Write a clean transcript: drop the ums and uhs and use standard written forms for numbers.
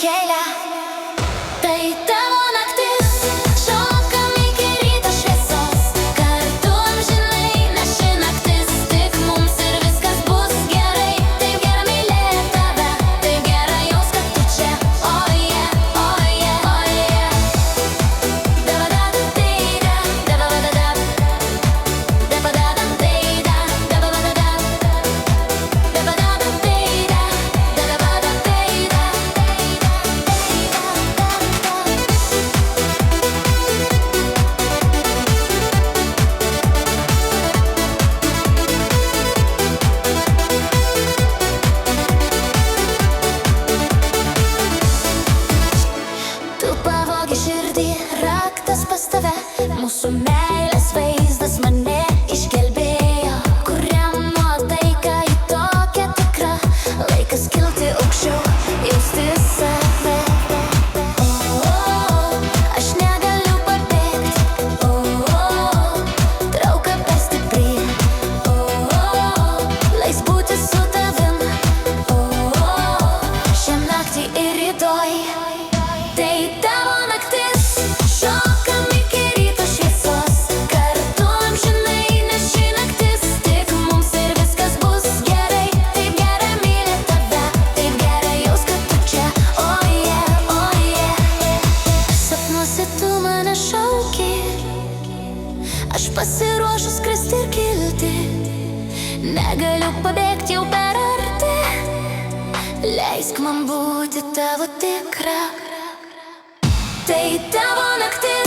kelią. Tai tavo naktis, šokam iki ryto šviesos. Kartu amžinai, nes ši naktis tik mums ir viskas bus gerai. Taip gera mylėt tave, taip gera jaust, kad tu čia. Oh yeah, oh yeah, oh yeah. Dabadada-deida, dabadada, dabadada-deida, dabadada, dabadada-deida, dabadada-deida. Tu pavogi širdį, raktas pas tave. Mūsų meilės vaizdas mane išgelbėjo. Kuriam nuotaika į tokią tikrą. Laikas kilti aukščiau, jausti save. Aš negaliu pabėgt. Trauka per stipri. Leis būti su tavim. Šią naktį ir rytoj. Tai tavo naktis, šokam iki ryto šviesos. Kartu amžinai, nes ši naktis tik mums ir viskas bus gerai. Taip gera mylėt tave, taip gera jaust, kad tu čia. Oh yeah, oh yeah. Sapnuose tu mane šauki, aš pasiruošus skristi ir kilti. Negaliu pabėgti jau per arti. Leisk man būti tavo tikra. Tai tavo naktis.